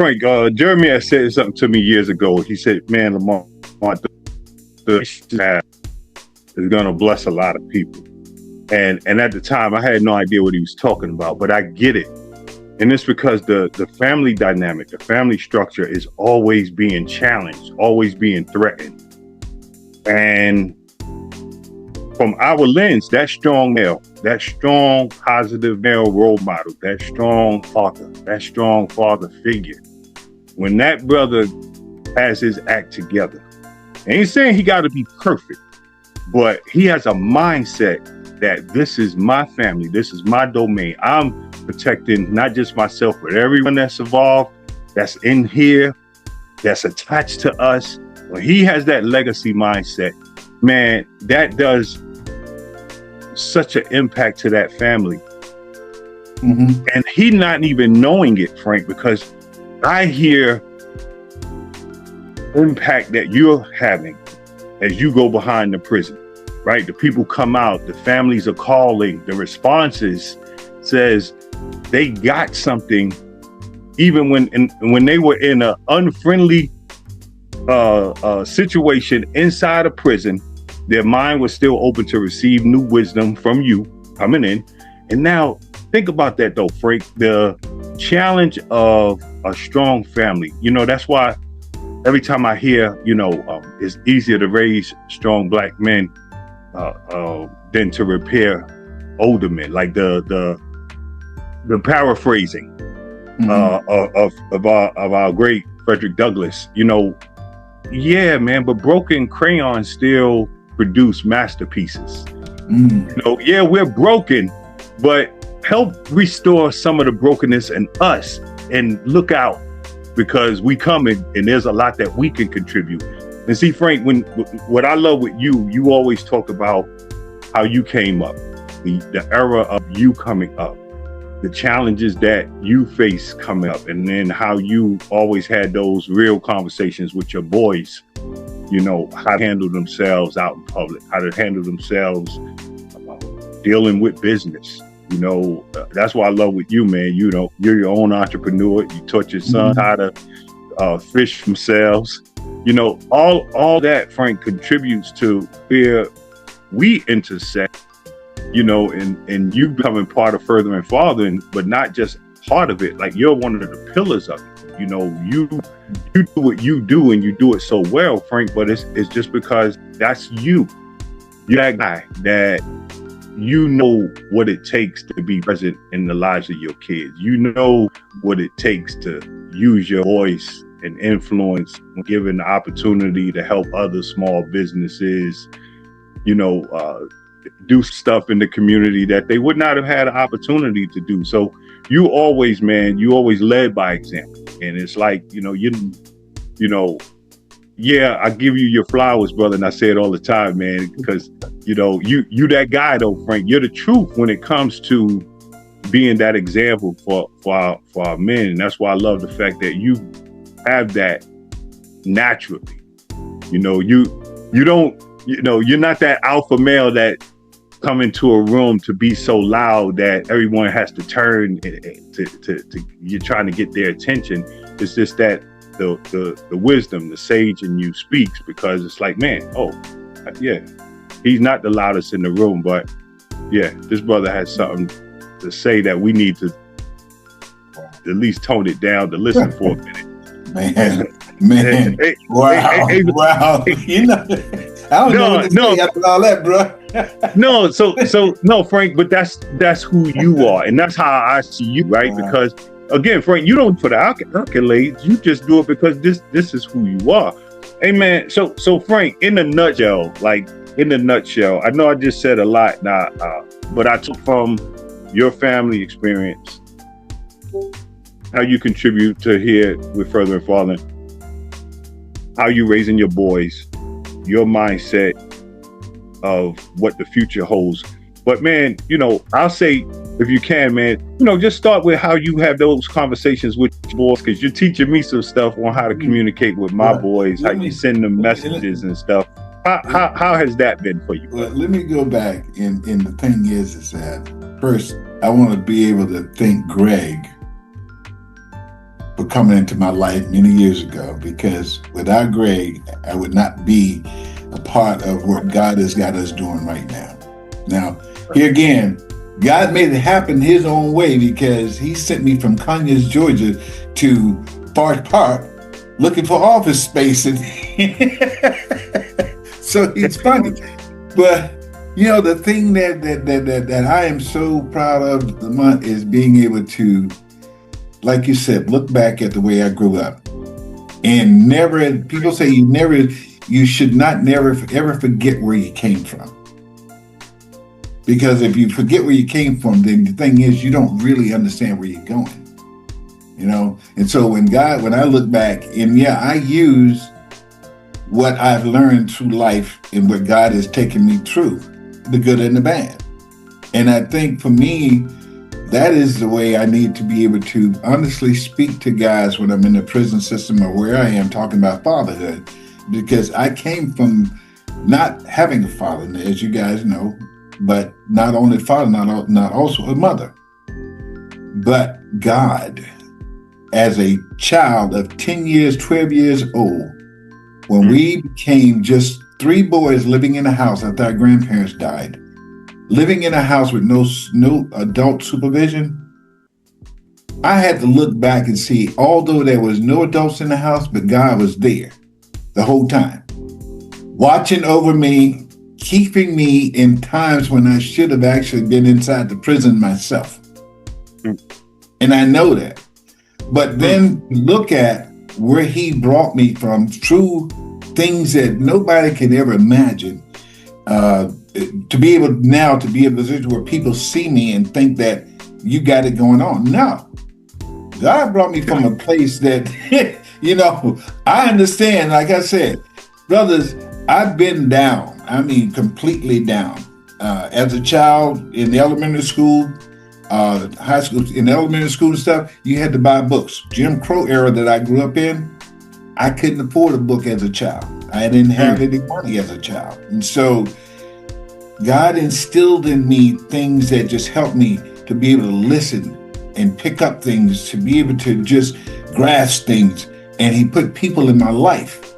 Frank, Jeremy had said something to me years ago. He said, man, Lamont, the is going to bless a lot of people. And at the time, I had no idea what he was talking about, but I get it. And it's because the family dynamic, the family structure is always being challenged, always being threatened. And from our lens, that strong male, that strong positive male role model, that strong father figure, when that brother has his act together, I ain't saying he got to be perfect, but he has a mindset that this is my family, this is my domain. I'm protecting not just myself, but everyone that's involved, that's in here, that's attached to us. When he has that legacy mindset, man, that does such an impact to that family. Mm-hmm. And he not even knowing it, Frank, because I hear impact that you're having as you go behind the prison, right? The people come out, the families are calling, the responses says they got something, even when they were in an unfriendly situation inside a prison, their mind was still open to receive new wisdom from you coming in. And now think about that though, Frank, the challenge of a strong family. You know, that's why every time I hear, it's easier to raise strong black men than to repair older men. Like the paraphrasing of our great Frederick Douglass. Yeah, man, but broken crayons still produce masterpieces. Yeah, we're broken, but help restore some of the brokenness in us and look out, because we coming and there's a lot that we can contribute. And see, Frank, what I love with you always talk about how you came up, the era of you coming up, the challenges that you face coming up, and then how you always had those real conversations with your boys, how to handle themselves out in public, how to handle themselves dealing with business. That's why I love with you, man. You're your own entrepreneur. You taught your son how to fish themselves. All that, Frank, contributes to where we intersect, and you becoming part of Further and Father, but not just part of it. Like, you're one of the pillars of it. You do what you do, and you do it so well, Frank, but it's just because that's you. You're that guy that what it takes to be present in the lives of your kids. You know what it takes to use your voice and influence, given the opportunity to help other small businesses, do stuff in the community that they would not have had an opportunity to do. So you always led by example. And it's like, yeah, I give you your flowers, brother. And I say it all the time, man, because, you that guy though, Frank. You're the truth when it comes to being that example for our men. And that's why I love the fact that you have that naturally. You don't, you're not that alpha male that come into a room to be so loud that everyone has to turn to you're trying to get their attention. It's just that the wisdom, the sage in you speaks, because it's like, man, yeah, he's not the loudest in the room, but yeah, this brother has something to say that we need to at least tone it down to listen for a minute. Man, wow. I don't know what to say after all that, bro. No, Frank, but that's who you are, and that's how I see you, right? Wow. Because again, Frank, you don't put accolades, you just do it because this is who you are. Hey, man. So Frank, in a nutshell, I know I just said a lot now, but I took from your family experience, how you contribute to here with Further and Father, how you raising your boys, your mindset of what the future holds. But man, I'll say, if you can, man, just start with how you have those conversations with your boys, because you're teaching me some stuff on how to communicate with my boys, how you send them messages and stuff. How has that been for you? Well, let me go back, and the thing is that first I want to be able to thank Greg for for coming into my life many years ago, because without Greg, I would not be a part of what God has got us doing right now. Now, here again, God made it happen his own way, because he sent me from Conyers, Georgia to Forest Park looking for office space. And so he's funny. But, you know, the thing that I am so proud of, Lamont, is being able to, like you said, look back at the way I grew up. And never, people say you should not ever forget where you came from. Because if you forget where you came from, then the thing is, you don't really understand where you're going. You know? And so when I look back, and yeah, I use what I've learned through life and what God has taken me through, the good and the bad. And I think for me, that is the way I need to be able to honestly speak to guys when I'm in the prison system or where I am talking about fatherhood, because I came from not having a father, as you guys know, but not only a father, not also a mother, but God. As a child of 10 years, 12 years old, when we became just 3 boys living in a house after our grandparents died, living in a house with no adult supervision, I had to look back and see, although there was no adults in the house, but God was there the whole time, watching over me, keeping me in times when I should have actually been inside the prison myself. And I know that. But then look at where he brought me from through things that nobody can ever imagine. To be able in a position where people see me and think that you got it going on. No. God brought me from a place that, you know, I understand, like I said, brothers, I've been down. I mean, completely down. As a child in the elementary school, high school, in elementary school and stuff, you had to buy books. Jim Crow era that I grew up in, I couldn't afford a book as a child. I didn't have any money as a child. And so God instilled in me things that just helped me to be able to listen and pick up things, to be able to just grasp things. And he put people in my life.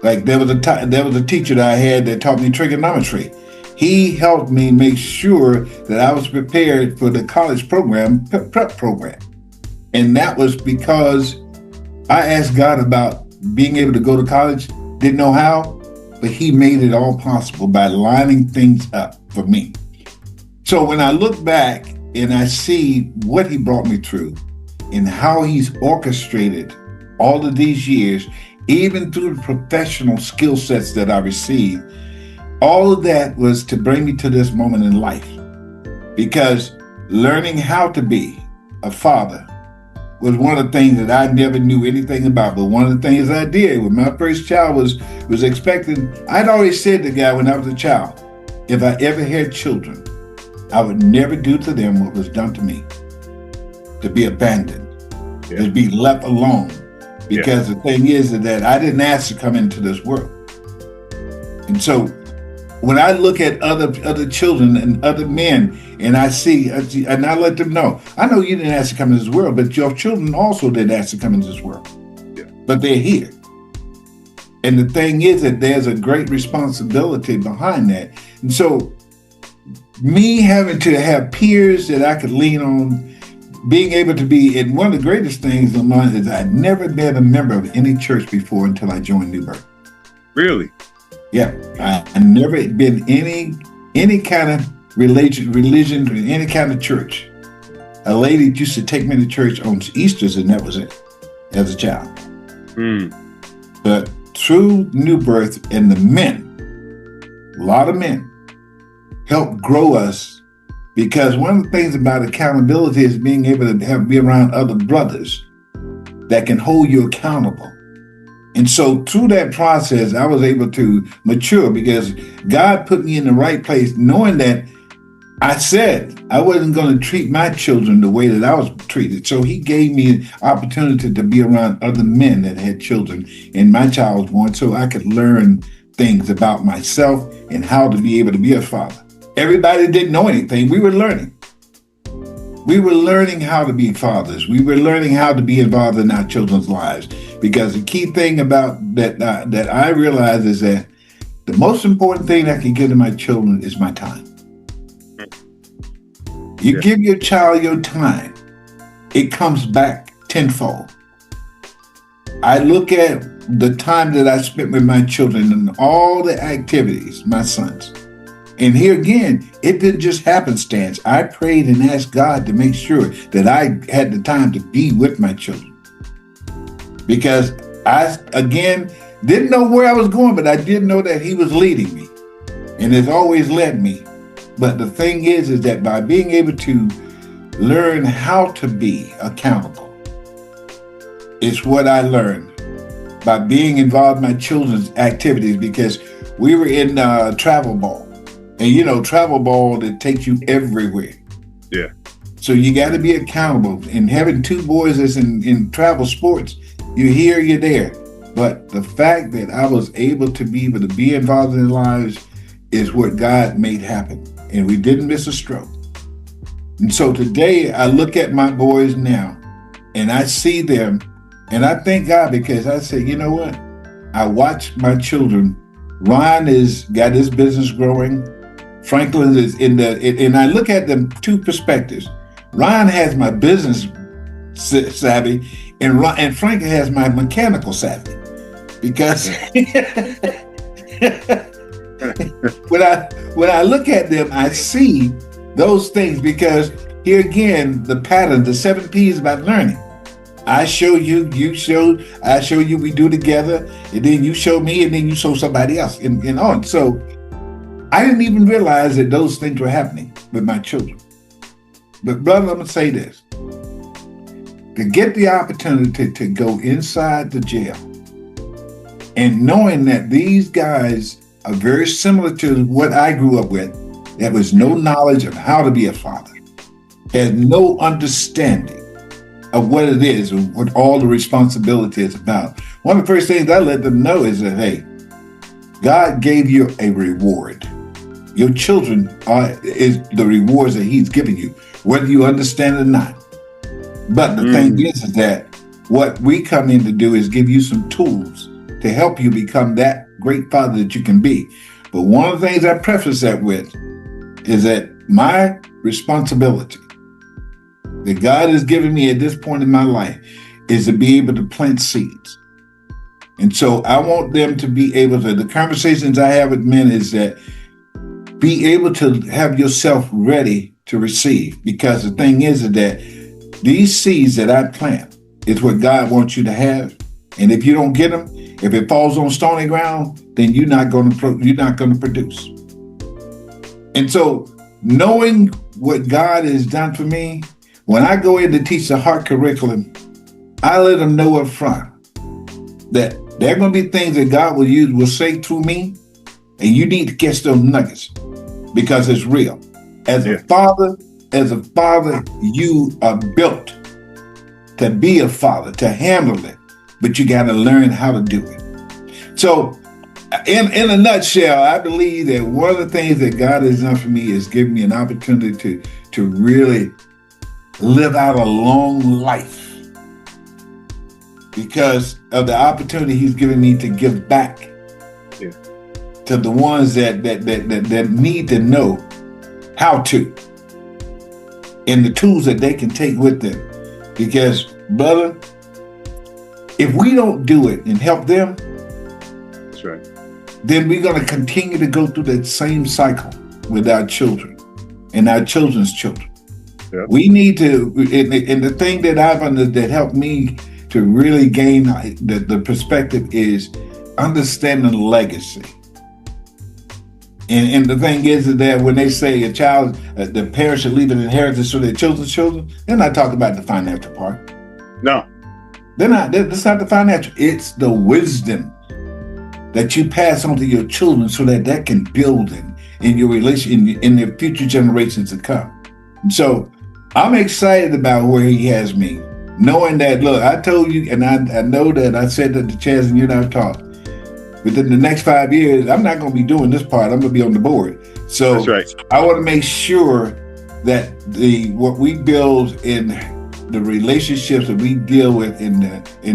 Like there was a teacher that I had that taught me trigonometry. He helped me make sure that I was prepared for the college program, prep program. And that was because I asked God about being able to go to college, didn't know how, but he made it all possible by lining things up for me. So when I look back and I see what he brought me through and how he's orchestrated all of these years, even through the professional skill sets that I received, all of that was to bring me to this moment in life, because learning how to be a father was one of the things that I never knew anything about. But one of the things I did when my first child was expected, I'd always said to God when I was a child, if I ever had children, I would never do to them what was done to me, to be abandoned, to be left alone. Because the thing is that I didn't ask to come into this world. And so when I look at other children and other men, and I see, and I let them know, I know you didn't ask to come into this world, but your children also didn't ask to come into this world. But they're here. And the thing is that there's a great responsibility behind that. And so me having to have peers that I could lean on, being able to be, and one of the greatest things of mine is I'd never been a member of any church before until I joined New Birth. Really? Yeah, I never been any kind of religion or any kind of church. A lady used to take me to church on Easters, and that was it, as a child. But through New Birth and the men, a lot of men, helped grow us, because one of the things about accountability is being able to be around other brothers that can hold you accountable. And so through that process, I was able to mature, because God put me in the right place, knowing that I said I wasn't going to treat my children the way that I was treated. So he gave me an opportunity to be around other men that had children, and my child was born, so I could learn things about myself and how to be able to be a father. Everybody didn't know anything. We were learning. We were learning how to be fathers. We were learning how to be involved in our children's lives. Because the key thing about that that I realize is that the most important thing I can give to my children is my time. You give your child your time, it comes back tenfold. I look at the time that I spent with my children and all the activities, my sons. And here again, it didn't just happenstance. I prayed and asked God to make sure that I had the time to be with my children. Because I, again, didn't know where I was going, but I did know that he was leading me and has always led me. But the thing is that by being able to learn how to be accountable, it's what I learned by being involved in my children's activities, because we were in travel ball. And you know, travel ball, that takes you everywhere. Yeah. So you got to be accountable. And having two boys that's in travel sports, you're here, you're there. But the fact that I was able to be involved in their lives is what God made happen. And we didn't miss a stroke. And so today I look at my boys now and I see them and I thank God, because I say, you know what? I watch my children. Ryan has got his business growing. Franklin is and I look at them two perspectives. Ryan has my business savvy, and Frank has my mechanical savvy. Because when I look at them, I see those things, because here again, the pattern, the 7 P's about learning. I show you, you show, I show you, we do together, and then you show me, and then you show somebody else, and on. So I didn't even realize that those things were happening with my children. But brother, I'm gonna say this. To get the opportunity to go inside the jail and knowing that these guys are very similar to what I grew up with, there was no knowledge of how to be a father, had no understanding of what it is and what all the responsibility is about. One of the first things I let them know is that, hey, God gave you a reward. Your children is the rewards that he's giving you, whether you understand it or not. But the thing is that what we come in to do is give you some tools to help you become that great father that you can be. But one of the things I preface that with is that my responsibility that God has given me at this point in my life is to be able to plant seeds. And so I want them to be able to, the conversations I have with men is that be able to have yourself ready to receive. Because the thing is that these seeds that I plant is what God wants you to have. And if you don't get them, if it falls on stony ground, then you're not going to produce. And so knowing what God has done for me, when I go in to teach the H.E.A.R.T curriculum, I let them know up front that there are going to be things that God will say through me, and you need to catch those nuggets because it's real. As a father, you are built to be a father, to handle it, but you got to learn how to do it. So in a nutshell, I believe that one of the things that God has done for me is give me an opportunity to really live out a long life because of the opportunity he's given me to give back to the ones that need to know how to, and the tools that they can take with them. Because, brother, if we don't do it and help them, that's right, then we're going to continue to go through that same cycle with our children and our children's children. Yep. We need to, and the thing that that helped me to really gain the perspective is understanding legacy. And the thing is that when they say a child, the parents should leave an inheritance to their children's children, they're not talking about the financial part. No. They're not. That's not the financial. It's the wisdom that you pass on to your children so that can build in your relation, in the future generations to come. And so I'm excited about where he has me, knowing that, look, I told you, and I know that I said that to Chaz and you and I talked. Within the next 5 years, I'm not going to be doing this part. I'm going to be on the board. So that's right. I want to make sure that what we build in the relationships that we deal with in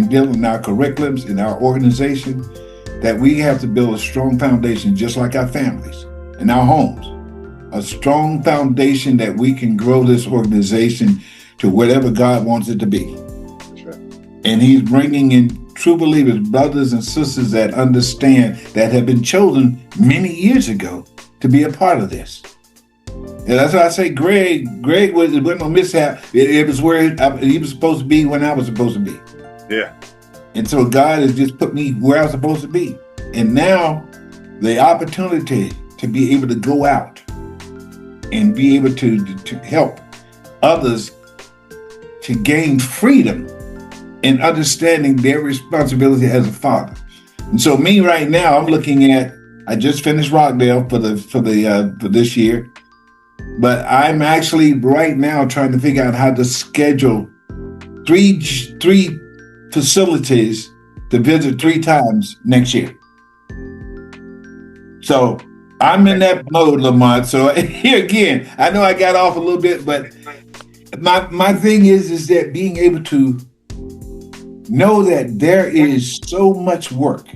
dealing in our curriculums, in our organization, that we have to build a strong foundation, just like our families and our homes, a strong foundation that we can grow this organization to whatever God wants it to be. That's right. And he's bringing in true believers, brothers and sisters that understand, that have been chosen many years ago to be a part of this. And that's why I say Greg wasn't no mishap. It was where he was supposed to be when I was supposed to be. Yeah. And so God has just put me where I was supposed to be. And now the opportunity to be able to go out and be able to help others to gain freedom and understanding their responsibility as a father. And so me right now, I'm looking at, I just finished Rockdale for this year. But I'm actually right now trying to figure out how to schedule three facilities to visit 3 times next year. So I'm in that mode, Lamont. So here again, I know I got off a little bit, but my thing is that being able to know that there is so much work.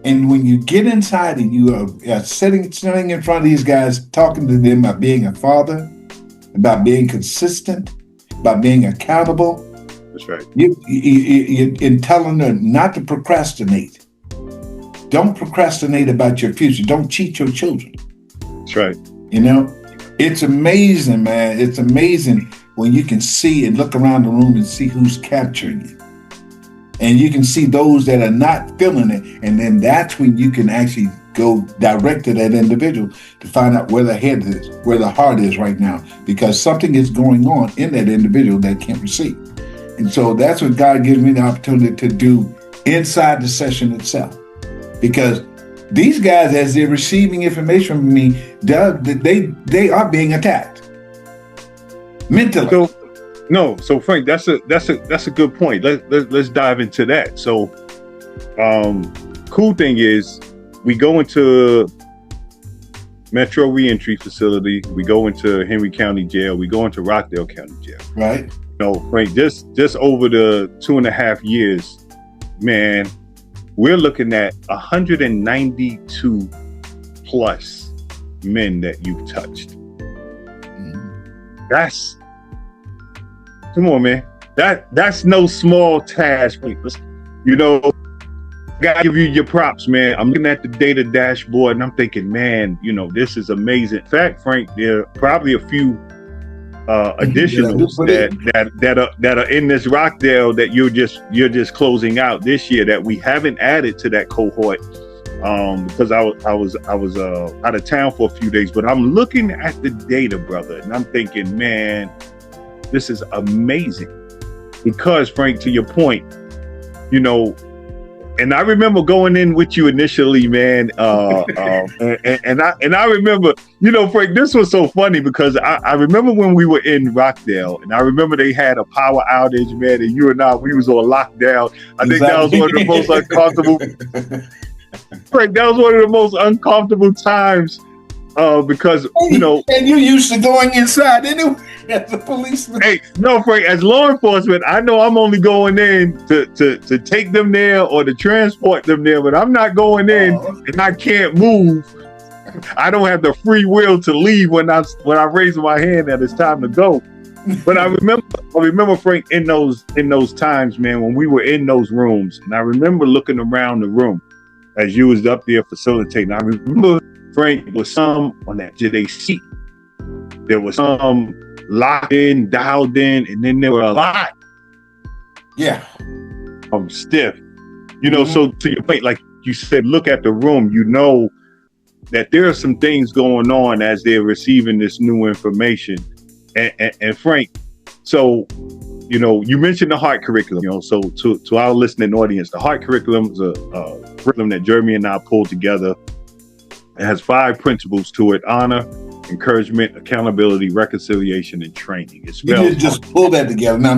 And when you get inside and you are sitting in front of these guys, talking to them about being a father, about being consistent, about being accountable. That's right. You're telling them not to procrastinate. Don't procrastinate about your future. Don't cheat your children. That's right. You know, it's amazing, man. It's amazing when you can see and look around the room and see who's capturing it. And you can see those that are not feeling it. And then that's when you can actually go direct to that individual to find out where the head is, where the heart is right now, because something is going on in that individual that can't receive. And so that's what God gives me the opportunity to do inside the session itself. Because these guys, as they're receiving information from me, they are being attacked mentally. So Frank, that's a good point. Let's dive into that. So, cool thing is, we go into Metro Reentry Facility, we go into Henry County Jail, we go into Rockdale County Jail. Right. Frank, just over the 2.5 years, man, we're looking at 192 plus men that you've touched. Mm-hmm. Come on, man. That's no small task. You know, gotta give you your props, man. I'm looking at the data dashboard and I'm thinking, man, this is amazing. In fact, Frank, there are probably a few additionals that are in this Rockdale that you're just closing out this year that we haven't added to that cohort because I was out of town for a few days. But I'm looking at the data, brother, and I'm thinking, man, this is amazing. Because, Frank, to your point, and I remember going in with you initially, man. And I remember, Frank, this was so funny because I remember when we were in Rockdale, and I remember they had a power outage, man, and you and I, we was on lockdown. I think that was one of the most uncomfortable. Frank, that was one of the most uncomfortable times. Because and you're used to going inside anyway as a policeman. Hey, no, Frank, as law enforcement, I know I'm only going in to take them there or to transport them there, but I'm not going in and I can't move. I don't have the free will to leave when I raise my hand that it's time to go. But I remember, Frank, in those times, man, when we were in those rooms, and I remember looking around the room as you was up there facilitating. I remember, Frank, there was some on that JD seat. There was some locked in, dialed in, and then there were a lot. Yeah. Stiff. So to your point, like you said, look at the room, that there are some things going on as they're receiving this new information. And Frank, so, you mentioned the H.E.A.R.T curriculum, so to our listening audience, the H.E.A.R.T curriculum is a curriculum that Jeremy and I pulled together. It has 5 principles to it: honor, encouragement, accountability, reconciliation, and training. You didn't just pull that together. No.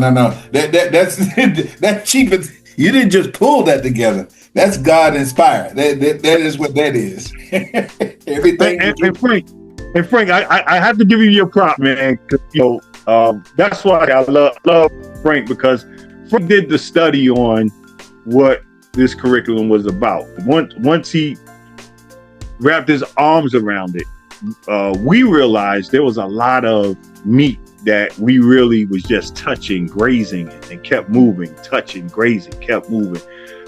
That's cheap. You didn't just pull that together. That's God inspired. That is what that is. Everything. And Frank, And Frank, I have to give you your prop, man. 'Cause, that's why I love Frank, because Frank did the study on what this curriculum was about. Once he wrapped his arms around it, we realized there was a lot of meat that we really was just touching, grazing, and kept moving, touching, grazing, kept moving.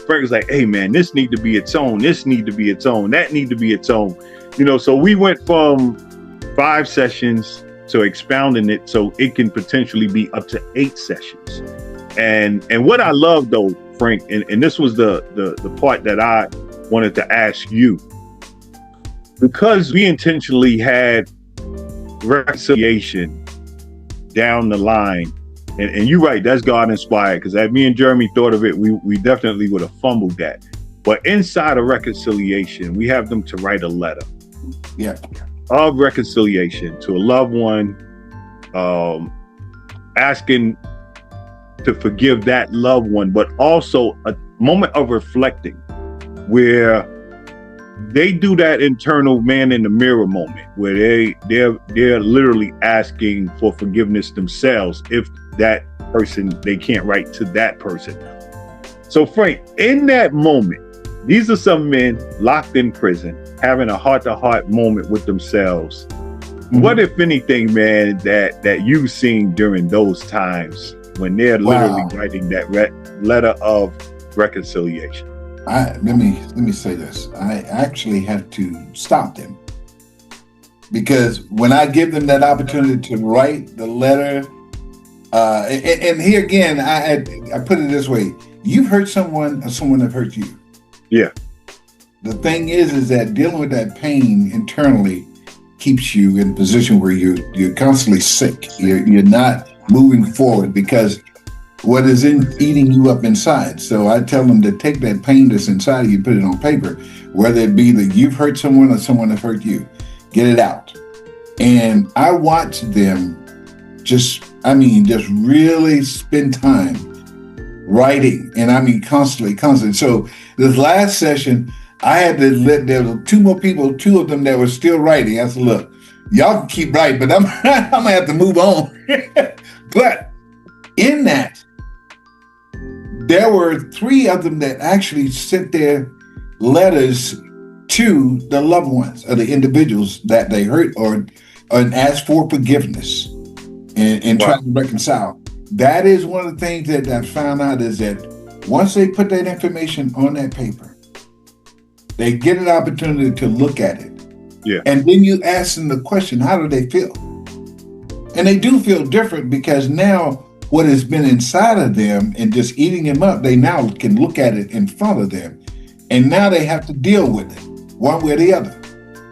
Frank was like, hey man, this need to be its own, this need to be its own, that need to be its own. So we went from 5 sessions to expounding it so it can potentially be up to 8 sessions. And what I love though, Frank, and this was the part that I wanted to ask you, because we intentionally had reconciliation down the line, and you're right, that's God inspired, because as me and Jeremy thought of it, we definitely would have fumbled that. But inside of reconciliation, we have them to write a letter of reconciliation to a loved one, asking to forgive that loved one, but also a moment of reflecting where they do that internal man in the mirror moment where they're literally asking for forgiveness themselves if that person, they can't write to that person. So Frank, in that moment, these are some men locked in prison having a heart-to-heart moment with themselves. Mm-hmm. What, if anything, man, that you've seen during those times when they're literally writing that letter of reconciliation? Let me say this. I actually had to stop them, because when I give them that opportunity to write the letter, and here again, I put it this way: you've hurt someone, or someone have hurt you. Yeah. The thing is that dealing with that pain internally keeps you in a position where you're constantly sick. You're not moving forward because what is eating you up inside. So I tell them to take that pain that's inside of you, put it on paper, whether it be that you've hurt someone or someone has hurt you, get it out. And I watch them just really spend time writing, and constantly. So this last session, I had to there were 2 more people, 2 of them that were still writing. I said, look, y'all can keep writing, but I'm gonna have to move on. But in that, there were 3 of them that actually sent their letters to the loved ones of the individuals that they hurt, and asked for forgiveness and trying to reconcile. That is one of the things that I found out, is that once they put that information on that paper, they get an opportunity to look at it. Yeah. And then you ask them the question, how do they feel? And they do feel different, because now what has been inside of them and just eating them up, they now can look at it in front of them. And now they have to deal with it one way or the other.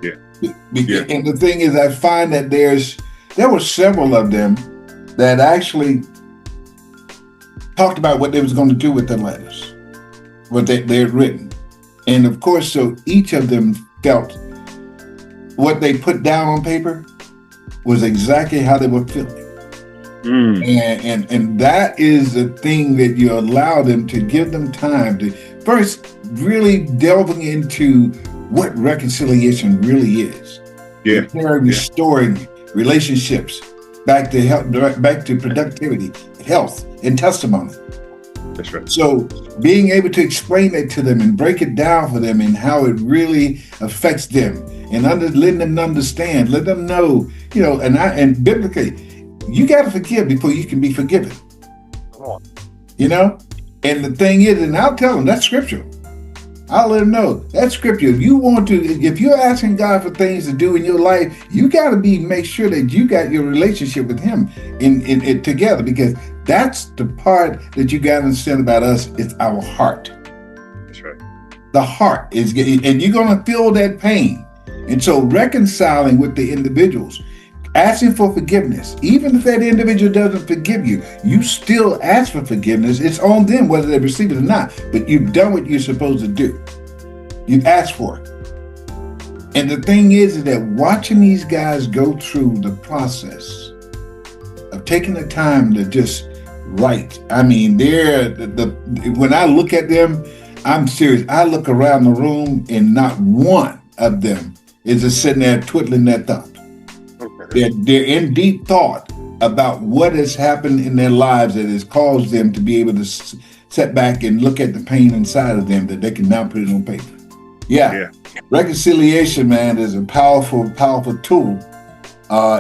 Yeah. And the thing is, I find that there were several of them that actually talked about what they was going to do with the letters, what they had written. And of course, so each of them felt what they put down on paper was exactly how they were feeling. And that is the thing that you allow them to give them time to first really delving into what reconciliation really is. Yeah. Restoring relationships back to health, back to productivity, health, and testimony. That's right. So being able to explain it to them and break it down for them and how it really affects them, and letting them understand, let them know, and biblically, you got to forgive before you can be forgiven. Come on. And the thing is, and I'll tell them that's scripture. I'll let them know that's scripture. If you're asking God for things to do in your life, you got to make sure that you got your relationship with Him in it together, because that's the part that you got to understand about us. It's our heart. That's right. The heart is, and you're going to feel that pain. And so reconciling with the individuals, asking for forgiveness, even if that individual doesn't forgive you, you still ask for forgiveness. It's on them whether they receive it or not, but you've done what you're supposed to do. You've asked for it. And the thing is that watching these guys go through the process of taking the time to just write. When I look at them, I'm serious. I look around the room and not one of them is just sitting there twiddling their thumb. They're in deep thought about what has happened in their lives that has caused them to be able to sit back and look at the pain inside of them that they can now put it on paper. Yeah. Reconciliation, man, is a powerful, powerful tool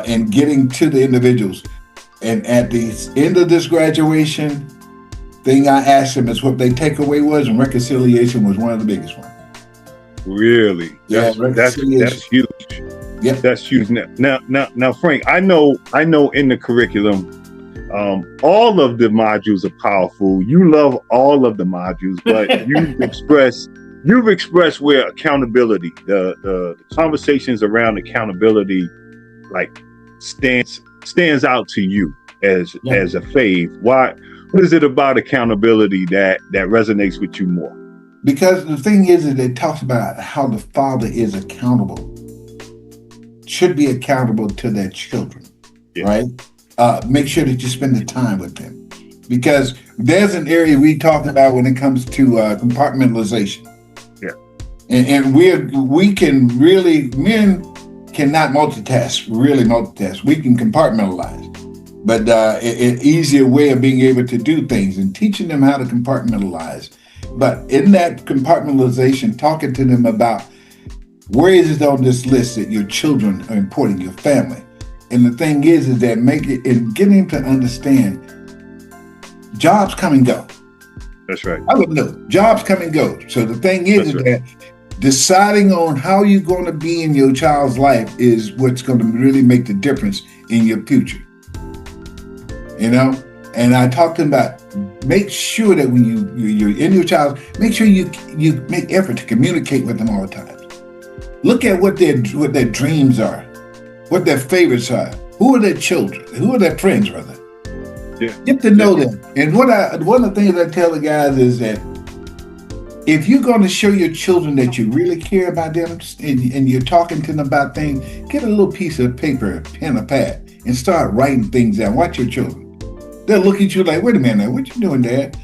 in getting to the individuals. And at the end of this graduation, thing I asked them is what their takeaway was, and reconciliation was one of the biggest ones. Really? That's huge. Yep. That's huge. Now, Frank, I know in the curriculum, all of the modules are powerful. You love all of the modules, but you've expressed where accountability, the conversations around accountability, like stands out to you as a fave. Why? What is it about accountability that resonates with you more? Because the thing is that it talks about how the father is accountable, should be accountable to their children, right? Make sure that you spend the time with them. Because there's an area we talked about when it comes to compartmentalization. Yeah. And we can really, men cannot multitask, We can compartmentalize. But an easier way of being able to do things and teaching them how to compartmentalize. But in that compartmentalization, talking to them about where is it on this list that your children are important, your family. And the thing is that make it and getting to understand jobs come and go. That's right. I don't know. Jobs come and go. So the thing is that deciding on how you're going to be in your child's life is what's going to really make the difference in your future. You know? And I talked to them about make sure that when you're in your child, make sure you make effort to communicate with them all the time. Look at what their dreams are, what their favorites are, who are their children, who are their friends, rather. Yeah. Get to know them. And one of the things I tell the guys is that if you're going to show your children that you really care about them and you're talking to them about things, get a little piece of paper, a pen, a pad, and start writing things down. Watch your children. They'll look at you like, wait a minute, what you doing, Dad?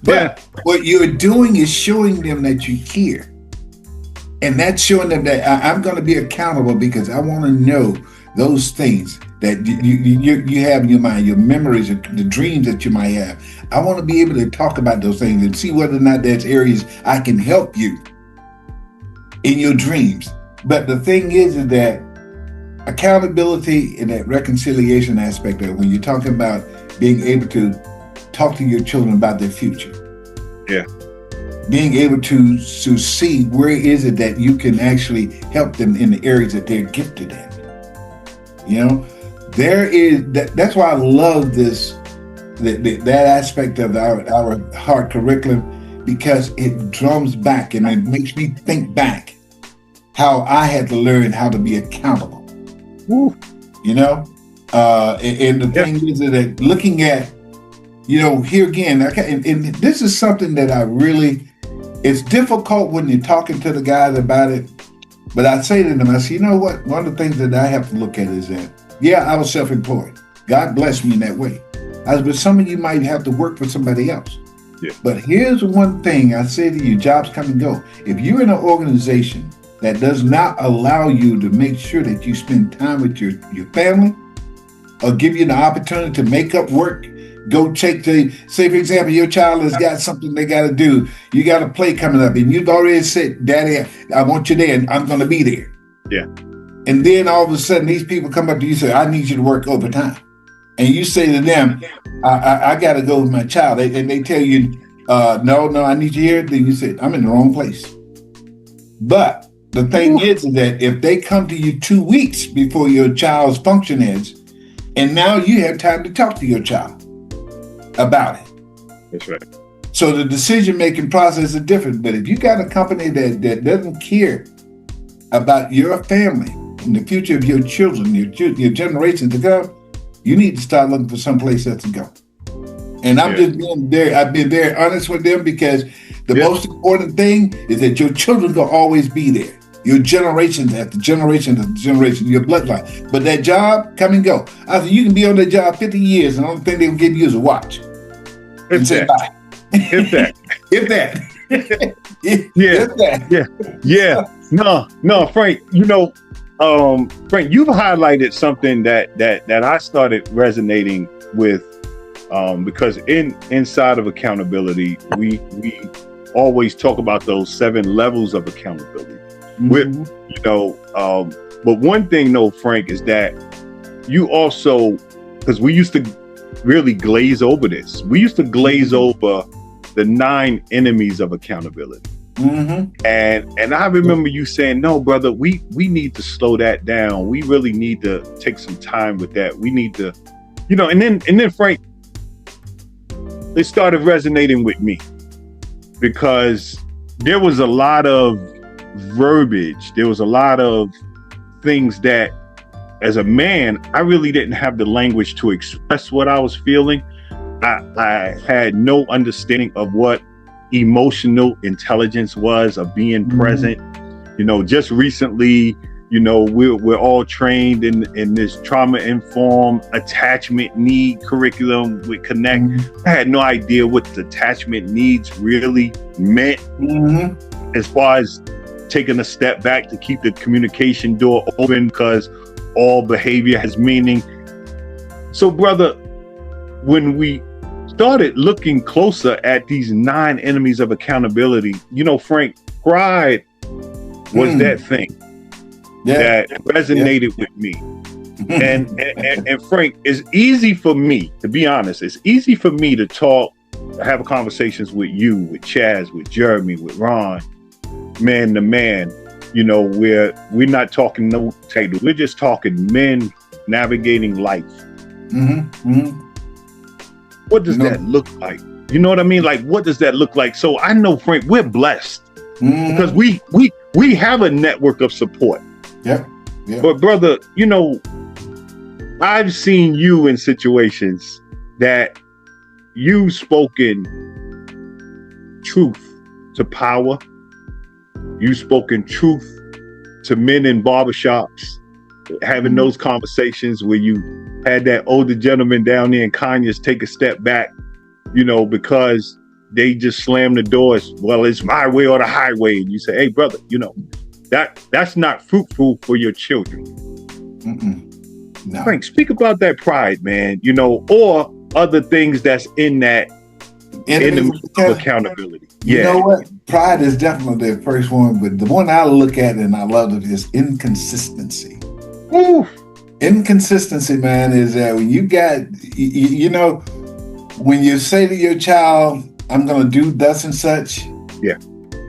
But what you're doing is showing them that you care. And that's showing them that I'm going to be accountable because I want to know those things that you have in your mind, your memories, the dreams that you might have. I want to be able to talk about those things and see whether or not there's areas I can help you in your dreams. But the thing is that accountability and that reconciliation aspect of it, when you're talking about being able to talk to your children about their future. Yeah. Being able to see where is it that you can actually help them in the areas that they're gifted in. You know, that's why I love this, that aspect of our H.E.A.R.T curriculum, because it drums back and it makes me think back how I had to learn how to be accountable. Woo. You know, and the thing is that looking at, you know, here again, and this is something that I really, it's difficult when you're talking to the guys about it, but I say to them, I say, you know what? One of the things that I have to look at is that, I was self-employed. God blessed me in that way. But some of you might have to work for somebody else. Yeah. But here's one thing I say to you, jobs come and go. If you're in an organization that does not allow you to make sure that you spend time with your family or give you the opportunity to make up work, go say, for example, your child has got something they got to do. You got a play coming up and you've already said, Daddy, I want you there and I'm going to be there. Yeah. And then all of a sudden these people come up to you and say, I need you to work overtime. And you say to them, I got to go with my child. And they tell you, no, I need you here. Then you say, I'm in the wrong place. But the thing is that if they come to you 2 weeks before your child's function ends, and now you have time to talk to your child about it. That's right. So the decision-making process is different. But if you got a company that doesn't care about your family and the future of your children, your generations to come, you need to start looking for someplace else to go. And I've been very honest with them, because the most important thing is that your children will always be there. Your generations after generation after generation, your bloodline. But that job, come and go. I said, you can be on that job 50 years and the only thing they will give you is a watch. And say bye. If that. If that. If that. Yeah. No, Frank, you know, Frank, you've highlighted something that I started resonating with, because inside of accountability, we always talk about those 7 levels of accountability. But one thing though, Frank, is that you also, because we used to really glaze over this. We used to glaze over the 9 enemies of accountability. And I remember you saying, no, brother, we need to slow that down. We really need to take some time with that. We need to, and then Frank, it started resonating with me because there was a lot of verbiage. There was a lot of things that, as a man, I really didn't have the language to express what I was feeling. I had no understanding of what emotional intelligence was, of being present. Just recently, we're all trained in this trauma-informed attachment need curriculum with Connect. I had no idea what the attachment needs really meant, as far as taking a step back to keep the communication door open, because all behavior has meaning. So, brother, when we started looking closer at these 9 enemies of accountability, Frank, pride was that thing that resonated with me. And Frank, it's easy for me, to be honest, it's easy for me to have conversations with you, with Chaz, with Jeremy, with Ron, man to man. We're not talking no table. We're just talking men navigating life. What does that look like? You know what I mean? Like, what does that look like? So I know, Frank, we're blessed because we have a network of support. Yeah. But brother, I've seen you in situations that you've spoken truth to power. You've spoken truth to men in barbershops, having those conversations where you had that older gentleman down there in Conyers take a step back, because they just slammed the doors. Well, it's my way or the highway. And you say, hey, brother, that's not fruitful for your children. No. Frank, speak about that pride, man, or other things that's in that enemy of accountability. You know what? Pride is definitely the first one, but the one I look at and I love it is inconsistency. Inconsistency, man, is that when you got, when you say to your child, I'm going to do thus and such,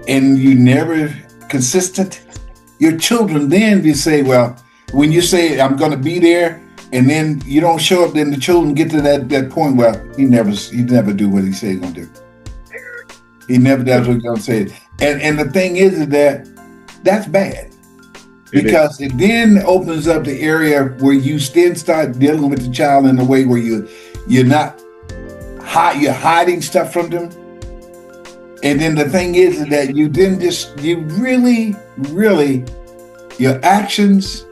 and you never consistent, your children then you say, well, when you say I'm going to be there, and then you don't show up, then the children get to that point where he never do what he said he's going to do. He never does what he's going to say. And the thing is that that's bad. Because it then opens up the area where you still start dealing with the child in a way where you're hiding stuff from them. And then the thing is that you really, your actions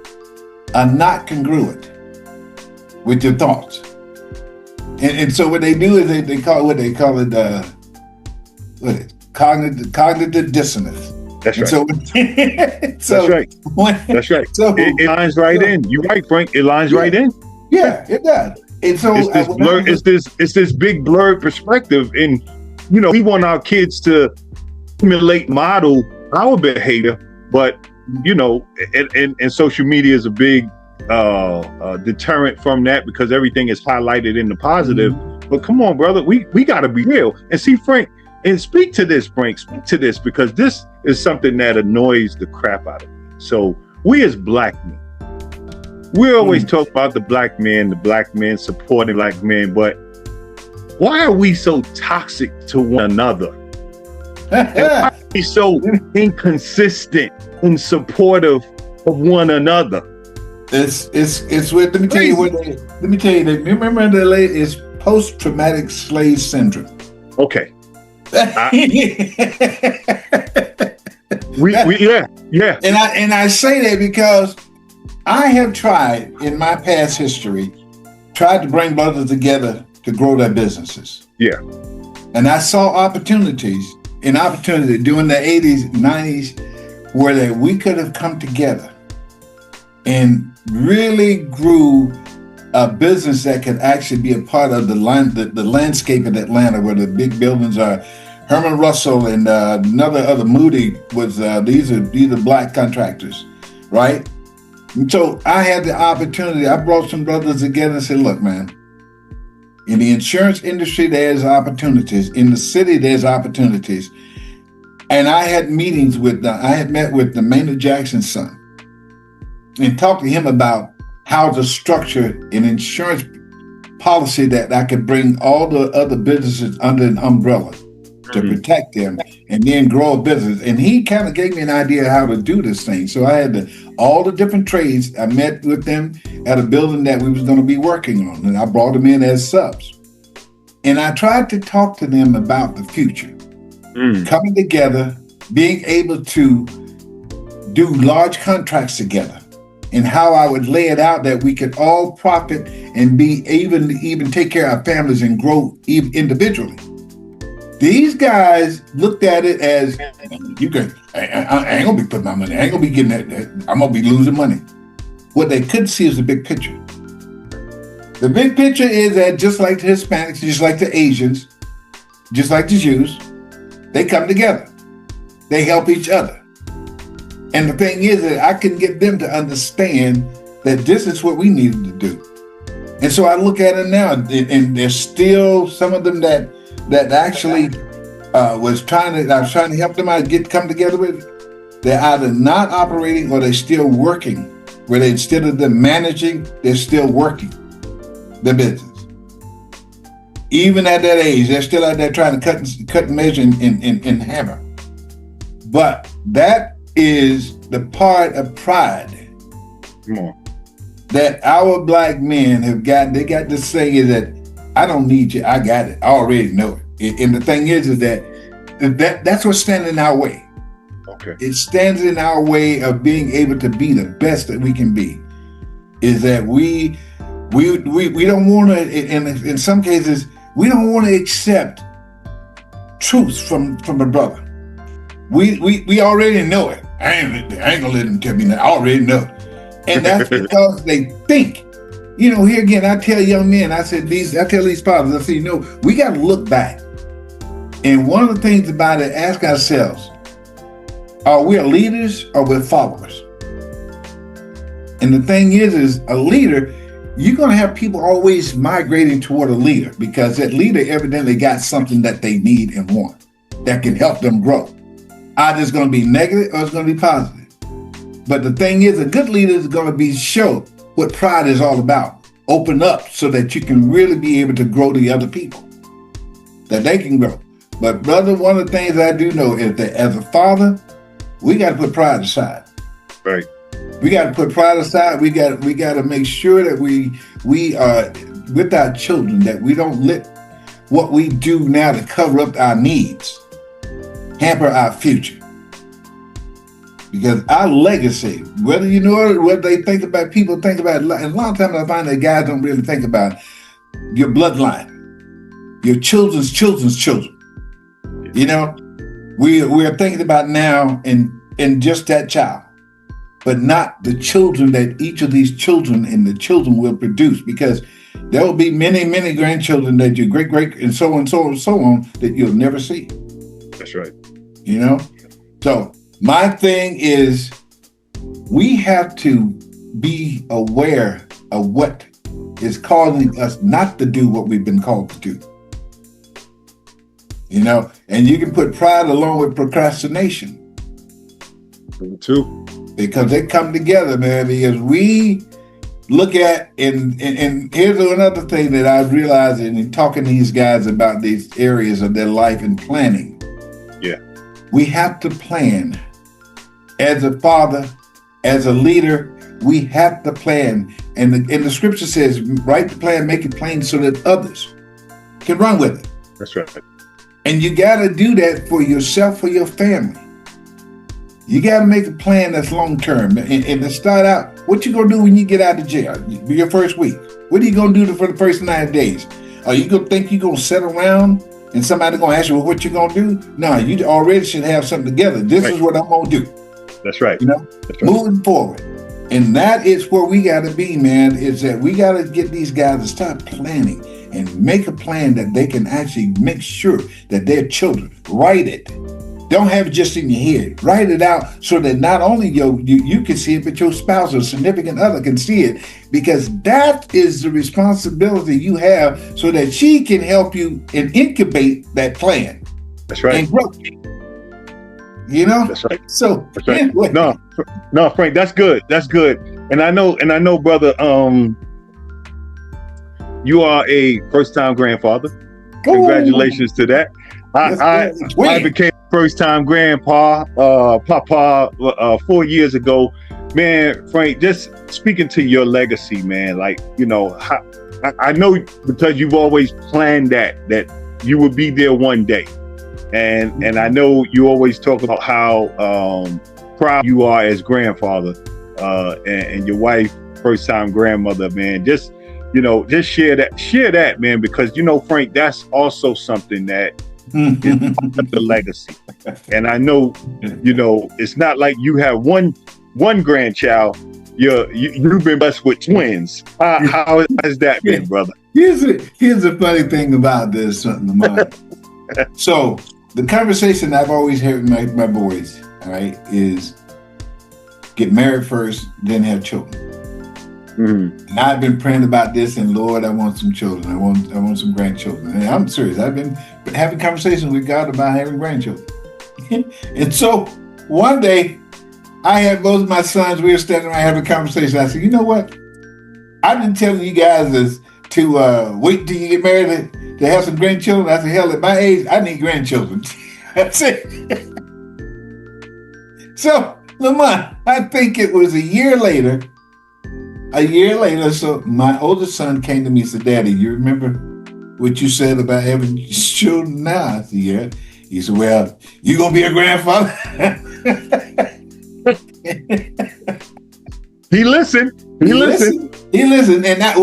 are not congruent with your thoughts. And so what they do is they call it cognitive dissonance. That's right. That's right. That's right. So it lines right in. You're right, Frank. It lines right in. Yeah, it does. And so it's this big blurred perspective, and we want our kids to emulate, model our behavior, but and social media is a big deterrent from that because everything is highlighted in the positive. But come on, brother, we got to be real and see, Frank. And speak to this, Frank, because this is something that annoys the crap out of me. So we as black men, we always talk about the black men supporting black men, but why are we so toxic to one another? And why are we so inconsistent and supportive of one another? It's what, let me tell you that, remember the lady is post-traumatic slave syndrome. Okay. And I say that because I have tried in my past history, tried to bring brothers together to grow their businesses. Yeah. And I saw opportunities during the 80s, 90s, where we could have come together and really grew a business that could actually be a part of the landscape of Atlanta, where the big buildings are. Herman Russell and other Moody was these are black contractors, right? And so I had the opportunity. I brought some brothers together and said, "Look, man, in the insurance industry there's opportunities. In the city there's opportunities." And I had meetings with I had met with the Maynard Jackson's son and talked to him about how to structure an insurance policy that I could bring all the other businesses under an umbrella to protect them and then grow a business. And he kind of gave me an idea how to do this thing. So I had all the different trades. I met with them at a building that we was going to be working on, and I brought them in as subs. And I tried to talk to them about the future, coming together, being able to do large contracts together, and how I would lay it out that we could all profit and be even take care of our families and grow individually. These guys looked at it as, I ain't gonna be putting my money, I ain't gonna be getting that, I'm gonna be losing money. What they couldn't see is the big picture. The big picture is that just like the Hispanics, just like the Asians, just like the Jews, they come together. They help each other. And the thing is that I can get them to understand that this is what we needed to do. And so I look at it now, and there's still some of them that actually I was trying to help them out, come together with. They're either not operating or they're still working, where instead of them managing, they're still working the business. Even at that age, they're still out there trying to cut and measure and hammer. But that is the part of pride that our black men have got. They got this saying is that I don't need you, I got it, I already know it. And the thing is that's what's standing in our way. Okay. It stands in our way of being able to be the best that we can be. Is that we don't want to, in some cases, we don't want to accept truths from a brother. We already know it. I ain't gonna let them tell me that. I already know it. And that's because they think. You know, here again, I tell young men, I tell these fathers, I say, we got to look back. And one of the things about it, ask ourselves, are we leaders or we're followers? And the thing is a leader, you're going to have people always migrating toward a leader, because that leader evidently got something that they need and want that can help them grow. Either it's going to be negative or it's going to be positive. But the thing is, a good leader is going to show what pride is all about. Open up so that you can really be able to grow the other people, that they can grow. But brother, one of the things I do know is that as a father, we got to put pride aside. Right. We got to put pride aside. We got to make sure that we are with our children, that we don't let what we do now to cover up our needs hamper our future. Because our legacy, whether you know it or whether they think about, people think about it, and a lot of times I find that guys don't really think about your bloodline, your children's children. You know, we are thinking about now in just that child, but not the children that each of these children and the children will produce, because there will be many, many grandchildren that your great and so on that you'll never see. That's right. You know, so my thing is, we have to be aware of what is causing us not to do what we've been called to do. You know, and you can put pride along with procrastination. Too. Because they come together, man, because we look at, and here's another thing that I've realized in talking to these guys about these areas of their life and planning. Yeah. We have to plan. As a father, as a leader, we have to plan. And the scripture says, write the plan, make it plain so that others can run with it. That's right. And you got to do that for yourself, for your family. You got to make a plan that's long-term. And to start out, what you going to do when you get out of jail, your first week? What are you going to do for the first 9 days? Are you going to think you're going to sit around and somebody going to ask you, well, what you going to do? No, you already should have something together. This is what I'm going to do. That's right. You know, That's right. Moving forward. And that is where we got to be, man, is that we got to get these guys to start planning and make a plan that they can actually make sure that their children write it. Don't have it just in your head. Write it out so that not only you can see it, but your spouse or significant other can see it, because that is the responsibility you have so that she can help you and incubate that plan. That's right. And grow. You know? That's right. So that's right. Anyway. No, Frank, that's good. That's good. And I know, brother, you are a first-time grandfather. Congratulations to that. I became first-time grandpa, Papa, 4 years ago. Man, Frank, just speaking to your legacy, man, like, you know, I know because you've always planned that you would be there one day. And I know you always talk about how proud you are as grandfather, and your wife, first-time grandmother, man. Just share that, man, because, you know, Frank, that's also something that is part of the legacy. And I know, you know, it's not like you have one grandchild. You've been blessed with twins. How has that been, brother? Here's the funny thing about this, Lamont. So the conversation I've always heard with my boys, all right, is get married first, then have children. Mm-hmm. And I've been praying about this, and Lord, I want some children. I want some grandchildren. And I'm serious. I've been having conversations with God about having grandchildren. And so one day, I had both of my sons. We were standing around having a conversation. I said, you know what? I've been telling you guys is to wait till you get married to have some grandchildren. I said, hell, at my age, I need grandchildren. That's it. So, Lamont, I think it was a year later, so my oldest son came to me and said, Daddy, you remember what you said about having children now? I said, yeah. He said, well, you going to be a grandfather? He listened. And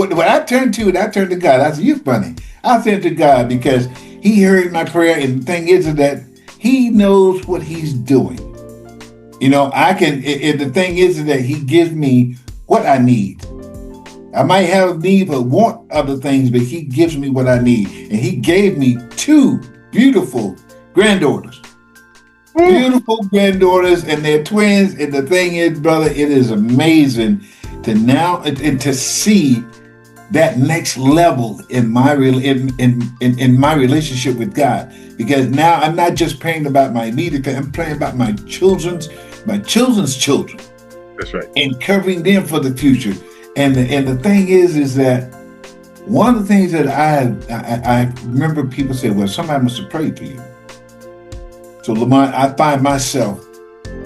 when I turned to God. I said, you're funny. I turned to God because he heard my prayer. And the thing is that he knows what he's doing. You know, the thing is that he gives me what I need. I might have need but want other things, but he gives me what I need. And he gave me 2 beautiful granddaughters. Beautiful granddaughters, and they're twins. And the thing is, brother, it is amazing to now and to see that next level in my my relationship with God. Because now I'm not just praying about my immediate family, I'm praying about my children's children. That's right. And covering them for the future. And the thing is that one of the things that I remember people say, well, somebody must have prayed for you. So, Lamont, I find myself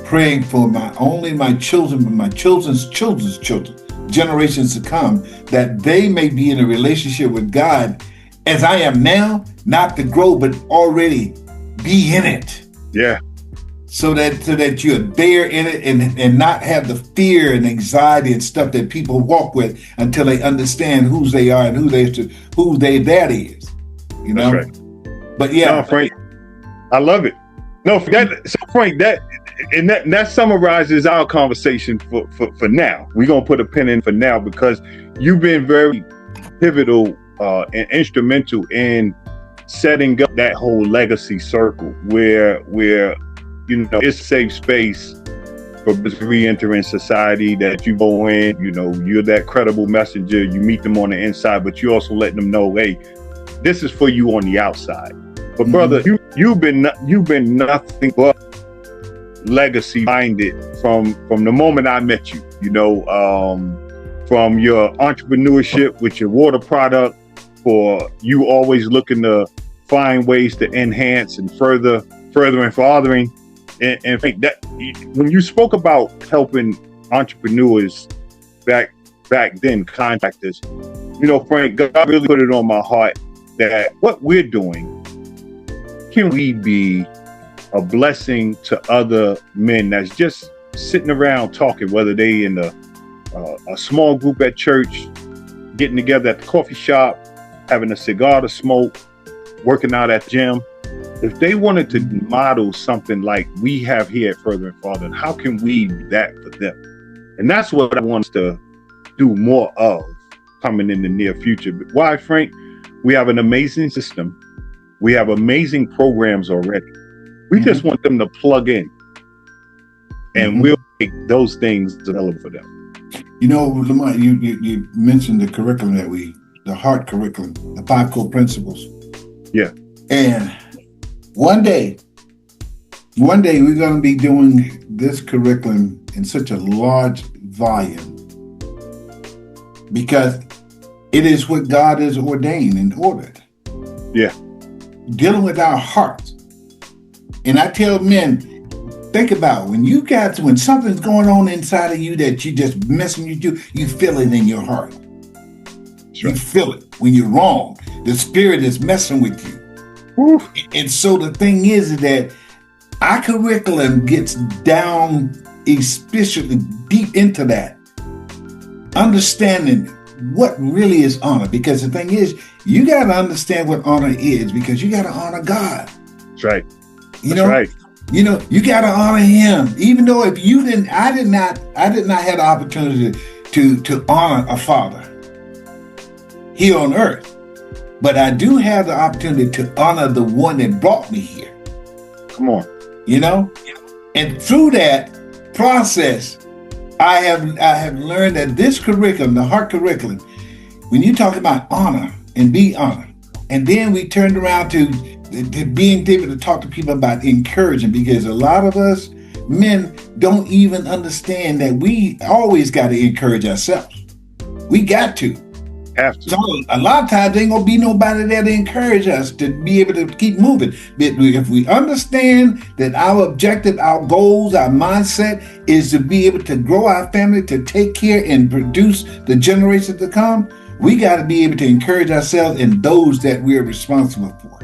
praying for not only my children, but my children's children, generations to come, that they may be in a relationship with God as I am now, not to grow, but already be in it. Yeah. So that you're there in it and not have the fear and anxiety and stuff that people walk with until they understand whose they are and who their daddy is. You know? That's right. But yeah. No, Frank, I love it. No, Frank, that summarizes our conversation for now. We're gonna put a pin in for now because you've been very pivotal and instrumental in setting up that whole legacy circle where you know it's a safe space for re-entering society, that you go in, you know, you're that credible messenger, you meet them on the inside, but you also let them know, hey, this is for you on the outside. But brother, you've been nothing but legacy minded from the moment I met you. You know, from your entrepreneurship with your water product, for you always looking to find ways to enhance and further and fathering. And think that when you spoke about helping entrepreneurs back then, contractors, you know, Frank, God really put it on my heart that what we're doing, can we be a blessing to other men that's just sitting around talking, whether they in a small group at church, getting together at the coffee shop, having a cigar to smoke, working out at the gym. If they wanted to model something like we have here at Further and Father, how can we do that for them? And that's what I want us to do more of coming in the near future. But why, Frank? We have an amazing system. We have amazing programs already. We just want them to plug in, and we'll make those things available for them. You know, Lamont, you mentioned the curriculum the H.E.A.R.T curriculum, the 5 core principles. Yeah. And one day we're going to be doing this curriculum in such a large volume because it is what God has ordained and ordered. Yeah. Dealing with our hearts. And I tell men, think about when something's going on inside of you that you just messing with you feel it in your heart. Sure. You feel it when you're wrong. The spirit is messing with you. Oof. And so the thing is that our curriculum gets down especially deep into that. Understanding what really is honor. Because the thing is, you got to understand what honor is because you got to honor God. That's right. Right. You know, you got to honor him. Even though if you didn't, I did not have the opportunity to honor a father here on earth. But I do have the opportunity to honor the one that brought me here. Come on. You know? And through that process, I have learned that this curriculum, the H.E.A.R.T curriculum, when you talk about honor and be honored, and then we turned around to being able to talk to people about encouraging, because a lot of us men don't even understand that we always got to encourage ourselves. We got to. So a lot of times there ain't gonna be nobody there to encourage us to be able to keep moving. But if we understand that our objective, our goals, our mindset is to be able to grow our family, to take care and produce the generations to come, we got to be able to encourage ourselves and those that we're responsible for.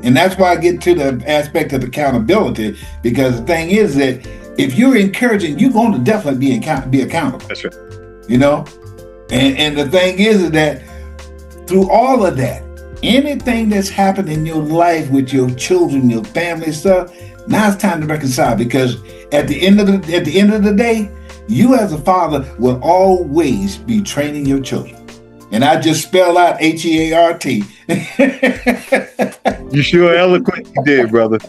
And that's why I get to the aspect of accountability, because the thing is that if you're encouraging, you're going to definitely be accountable. That's right. You know? And the thing is that through all of that, anything that's happened in your life with your children, your family stuff, now it's time to reconcile, because at the end of the day, you as a father will always be training your children. And I just spell out H-E-A.R.T. You sure eloquently did, brother.